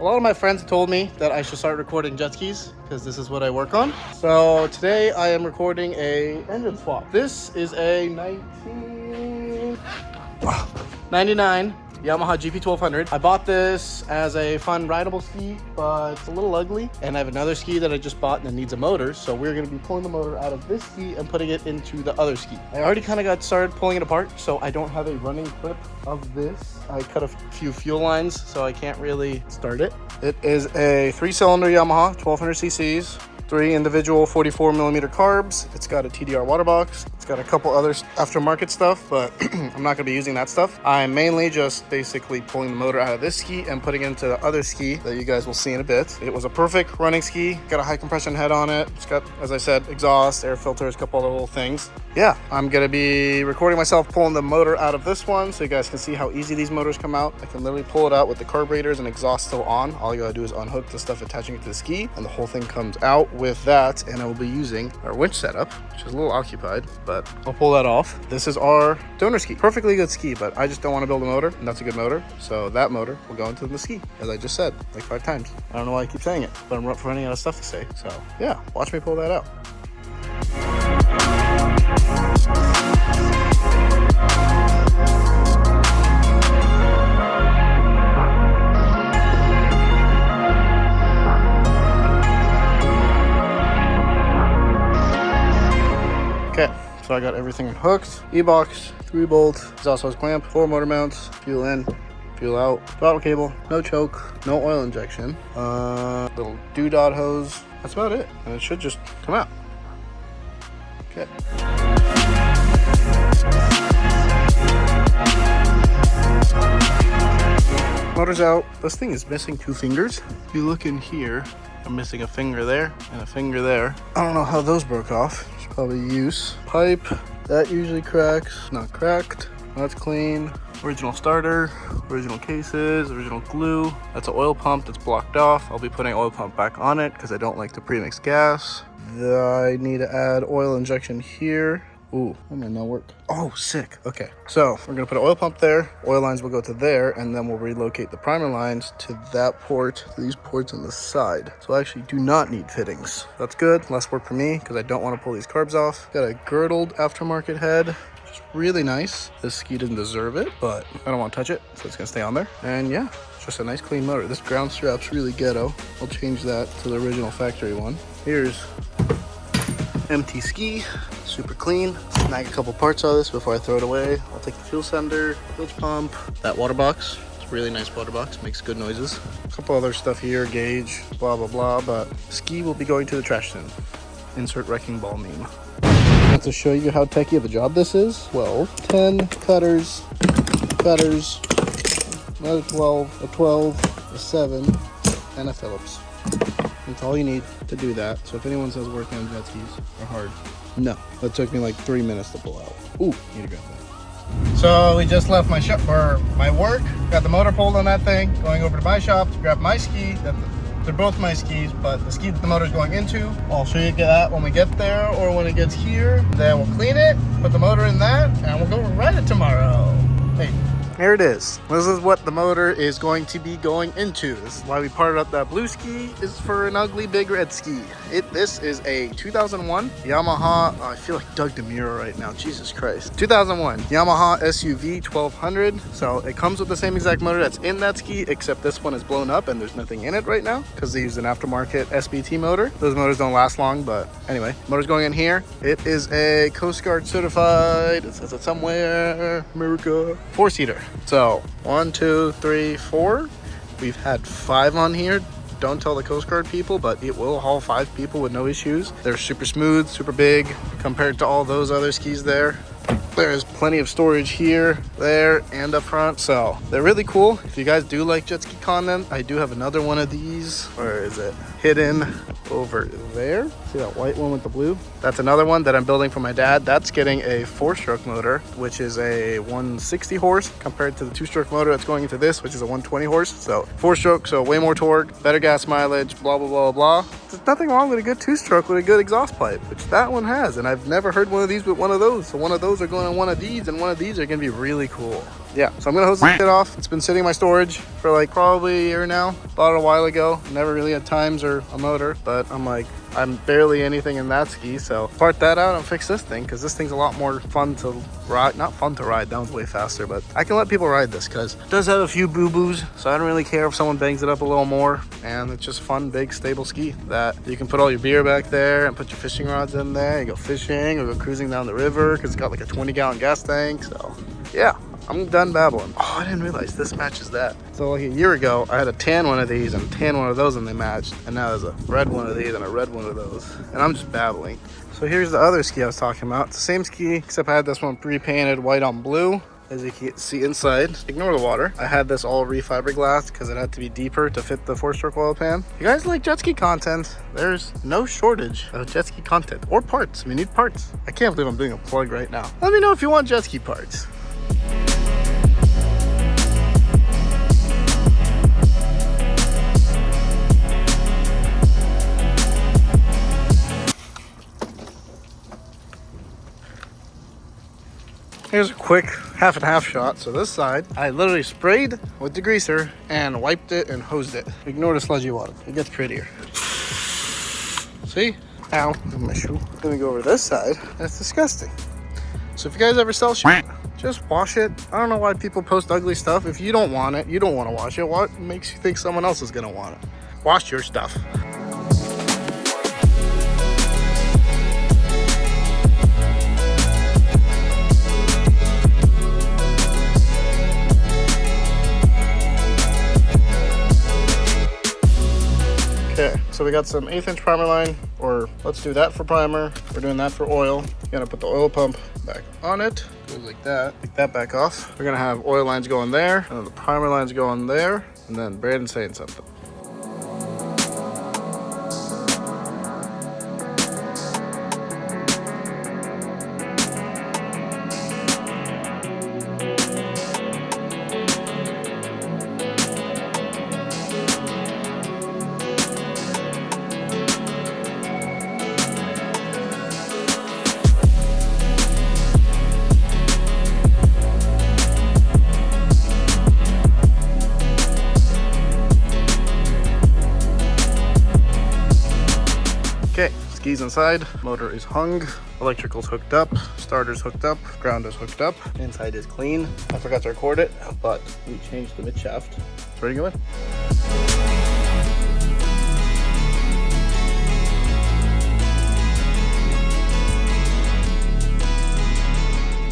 A lot of my friends told me that I should start recording jet skis because this is what I work on. So today I am recording a engine swap. This is a 1999 Yamaha GP1200. I bought this as a fun rideable ski, but it's a little ugly. And I have another ski that I just bought that needs a motor. So we're gonna be pulling the motor out of this ski and putting it into the other ski. I already kind of got started pulling it apart, so I don't have a running clip of this. I cut a few fuel lines, so I can't really start it. It is a 3-cylinder Yamaha, 1200 cc's. 3 individual 44mm carbs. It's got a TDR water box. It's got a couple other aftermarket stuff, but I'm not gonna be using that stuff. I'm mainly just basically pulling the motor out of this ski and putting it into the other ski that you guys will see in a bit. It was a perfect running ski. Got a high compression head on it. It's got, as I said, exhaust, air filters, a couple other little things. Yeah, I'm gonna be recording myself pulling the motor out of this one so you guys can see how easy these motors come out. I can literally pull it out with the carburetors and exhaust still on. All you gotta do is unhook the stuff attaching it to the ski and the whole thing comes out with that. And I will be using our winch setup, which is a little occupied, but I'll pull that off. This is our donor ski. Perfectly good ski, but I just don't want to build a motor, and that's a good motor. So that motor will go into the ski, as I just said, like 5 times. I don't know why I keep saying it, but I'm running out of stuff to say. So yeah, watch me pull that out. Okay, so I got everything hooked. E-box, 3-bolt, exhaust hose clamp, 4 motor mounts, fuel in, fuel out, throttle cable, no choke, no oil injection, little doodad hose. That's about it, and it should just come out. Okay. Motor's out. This thing is missing 2 fingers. If you look in here, I'm missing a finger there and a finger there. I don't know how those broke off. Probably use pipe that usually cracks. Not cracked. That's clean. Original starter, original cases, original glue. That's an oil pump that's blocked off. I'll be putting oil pump back on it because I don't like to pre-mix gas. I need to add oil injection here. Ooh, that might not work. Oh, sick. Okay, so we're gonna put an oil pump there. Oil lines will go to there, and then we'll relocate the primer lines to that port, to these ports on the side. So I actually do not need fittings. That's good, less work for me, because I don't want to pull these carbs off. Got a girdled aftermarket head, which is really nice. This ski doesn't deserve it, but I don't want to touch it, so it's gonna stay on there. And yeah, it's just a nice clean motor. This ground strap's really ghetto. I'll change that to the original factory one. Here's empty ski, super clean. Snag a couple parts out of this before I throw it away. I'll take the fuel sender, bilge pump, that water box. It's a really nice water box, makes good noises. A couple other stuff here, gauge, blah, blah, blah, but ski will be going to the trash soon. Insert wrecking ball meme. To show you how techy of a job this is, 10 cutters, another 12, a 12, a 7, and a Phillips. That's all you need to do that. So if anyone says working on jet skis are hard, no. That took me like 3 minutes to pull out. Ooh, need to grab that. So we just left my shop for my work. Got the motor pulled on that thing. Going over to my shop to grab my ski. They're both my skis, but the ski that the motor's going into, I'll show you that when we get there or when it gets here. Then we'll clean it, put the motor in that, and we'll go ride it tomorrow. Hey. Here it is. This is what the motor is going to be going into. This is why we parted up that blue ski, is for an ugly big red ski. This is a 2001 Yamaha, I feel like Doug DeMuro right now, Jesus Christ. 2001 Yamaha SUV 1200. So it comes with the same exact motor that's in that ski, except this one is blown up and there's nothing in it right now because they use an aftermarket SBT motor. Those motors don't last long, but anyway, motor's going in here. It is a Coast Guard certified, it says it somewhere, America, 4-seater. So 1, 2, 3, 4. We've had 5 on here. Don't tell the Coast Guard people, but it will haul 5 people with no issues. They're super smooth, super big compared to all those other skis there. There's plenty of storage here, there, and up front. So they're really cool. If you guys do like jet ski content, I do have another one of these. Where is it? Hidden over there. See that white one with the blue? That's another one that I'm building for my dad. That's getting a 4-stroke motor, which is a 160 horse compared to the 2-stroke motor that's going into this, which is a 120 horse. So 4-stroke, so way more torque, better gas mileage, blah, blah, blah, blah. There's nothing wrong with a good 2-stroke with a good exhaust pipe, which that one has. And I've never heard one of these with one of those. So one of those are going on one of these, and one of these are going to be really cool. yeah, so I'm gonna hose this shit off. It's been sitting in my storage for like probably a year now. Bought it a while ago. Never really had times or a motor, but I'm like, I'm barely anything in that ski, so part that out and fix this thing, because this thing's a lot more fun to ride. Not fun to ride, that one's way faster, but I can let people ride this because it does have a few boo-boos, so I don't really care if someone bangs it up a little more. And it's just fun, big, stable ski that you can put all your beer back there and put your fishing rods in there and go fishing or go cruising down the river, because it's got like a 20-gallon gas tank. So yeah, I'm done babbling. Oh, I didn't realize this matches that. So like a year ago, I had a tan one of these and a tan one of those, and they matched. And now there's a red one of these and a red one of those. And I'm just babbling. So here's the other ski I was talking about. It's the same ski, except I had this one pre-painted white on blue. As you can see inside, ignore the water. I had this all refiberglassed because it had to be deeper to fit the 4-stroke oil pan. You guys like jet ski content? There's no shortage of jet ski content or parts. We need parts. I can't believe I'm doing a plug right now. Let me know if you want jet ski parts. Here's a quick half and half shot. So this side, I literally sprayed with degreaser and wiped it and hosed it. Ignore the sludgy water. It gets prettier. See? Ow, my shoe. Then we go over this side. That's disgusting. So if you guys ever sell shit, just wash it. I don't know why people post ugly stuff. If you don't want it, you don't want to wash it. What makes you think someone else is going to want it? Wash your stuff. Okay, so we got some 1/8 inch primer line, or let's do that for primer. We're doing that for oil. You're gonna put the oil pump back on it. Goes like that. Take that back off. We're gonna have oil lines going there, and then the primer lines going there, and then Brandon's saying something. Okay, skis inside, motor is hung, electrical's hooked up, starter's hooked up, ground is hooked up, inside is clean. I forgot to record it, but we changed the midshaft. It's ready to go in.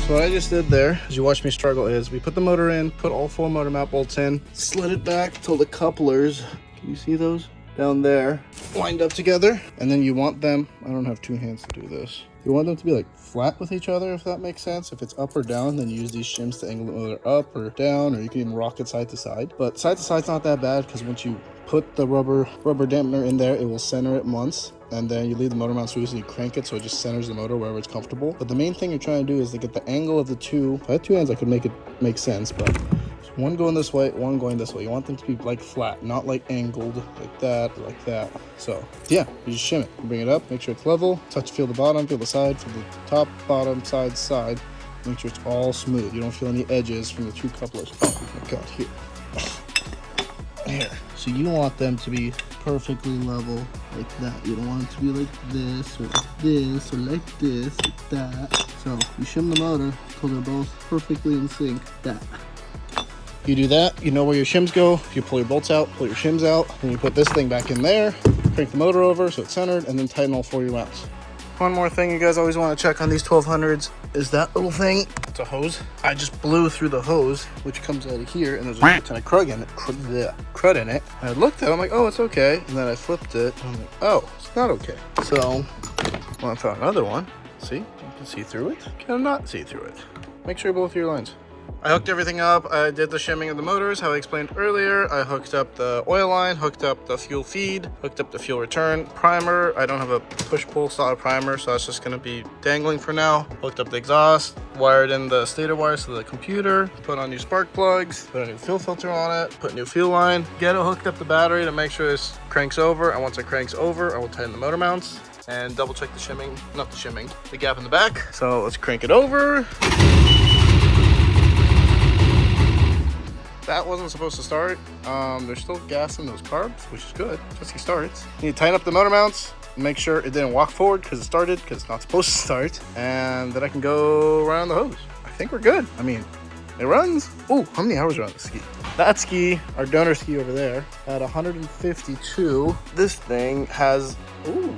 So what I just did there, as you watch me struggle, is we put the motor in, put all 4 motor mount bolts in, slid it back till the couplers, can you see those? Down there, wind up together, and then you want them, I don't have 2 hands to do this. You want them to be like flat with each other, if that makes sense. If it's up or down, then you use these shims to angle the motor up or down, or you can even rock it side to side. But side to side's not that bad, because once you put the rubber dampener in there, it will center it once, and then you leave the motor mount loose and you crank it so it just centers the motor wherever it's comfortable. But the main thing you're trying to do is to get the angle of the two. If I had 2 hands, I could make it make sense, but one going this way, one going this way. You want them to be like flat, not like angled like that or like that. So yeah, you just shim it, bring it up, make sure it's level, feel the bottom, feel the side, feel the top, bottom, side, make sure it's all smooth. You don't feel any edges from the 2 couplers. Oh my God, here. So you want them to be perfectly level like that. You don't want it to be like this or like this or like this, like that. So you shim the motor until they're both perfectly in sync, that. You do that, you know where your shims go. You pull your bolts out, pull your shims out, and you put this thing back in there, crank the motor over so it's centered, and then tighten all 4 of your mounts. One more thing you guys always want to check on these 1200s is that little thing. It's a hose. I just blew through the hose, which comes out of here, and there's a ton of crud in it. I looked at it, I'm like, oh, it's okay. And then I flipped it, and I'm like, oh, it's not okay. So, well, I found another one. See, you can see through it. You cannot see through it. Make sure you blow through your lines. I hooked everything up. I did the shimming of the motors, how I explained earlier. I hooked up the oil line, hooked up the fuel feed, hooked up the fuel return. Primer, I don't have a push-pull solid primer, so that's just gonna be dangling for now. Hooked up the exhaust, wired in the stator wires to the computer, put on new spark plugs, put a new fuel filter on it, put new fuel line, get it hooked up the battery to make sure this cranks over, and once it cranks over, I will tighten the motor mounts and double check the shimming, not the shimming, the gap in the back. So let's crank it over. That wasn't supposed to start. There's still gas in those carbs, which is good. Jet ski starts. You need to tighten up the motor mounts. Make sure it didn't walk forward because it started, because it's not supposed to start. And then I can go around the hose. I think we're good. I mean, it runs. Oh, how many hours are on the ski? That ski, our donor ski over there, had 152. This thing has, ooh,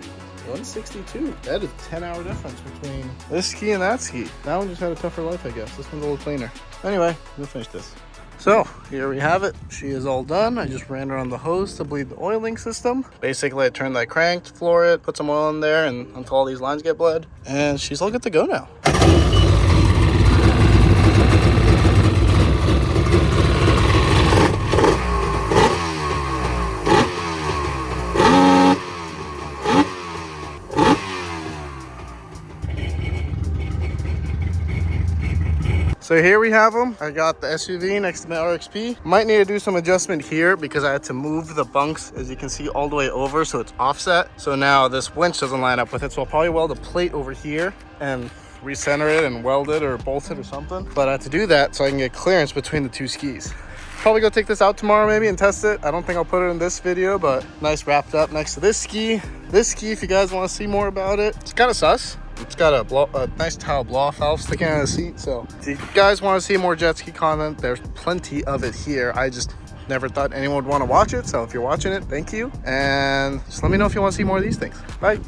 162. That is a 10-hour difference between this ski and that ski. That one just had a tougher life, I guess. This one's a little cleaner. Anyway, we'll finish this. So here we have it. She is all done. I just ran her on the hose to bleed the oiling system. Basically, I turned that crank, floor it, put some oil in there, and until all these lines get bled, and she's all good to go now. So here we have them. I got the SUV next to my RXP. Might need to do some adjustment here because I had to move the bunks, as you can see, all the way over, so it's offset. So now this winch doesn't line up with it, so I'll probably weld a plate over here and recenter it and weld it or bolt it or something. But I had to do that so I can get clearance between the two skis. Probably go take this out tomorrow maybe and test it. I don't think I'll put it in this video, but nice wrapped up next to this ski. This ski, if you guys want to see more about it, it's kind of sus. It's got a nice tile blow-off valve sticking out of the seat. So if you guys want to see more jet ski content, there's plenty of it here. I just never thought anyone would want to watch it. So if you're watching it, thank you. And just let me know if you want to see more of these things. Bye.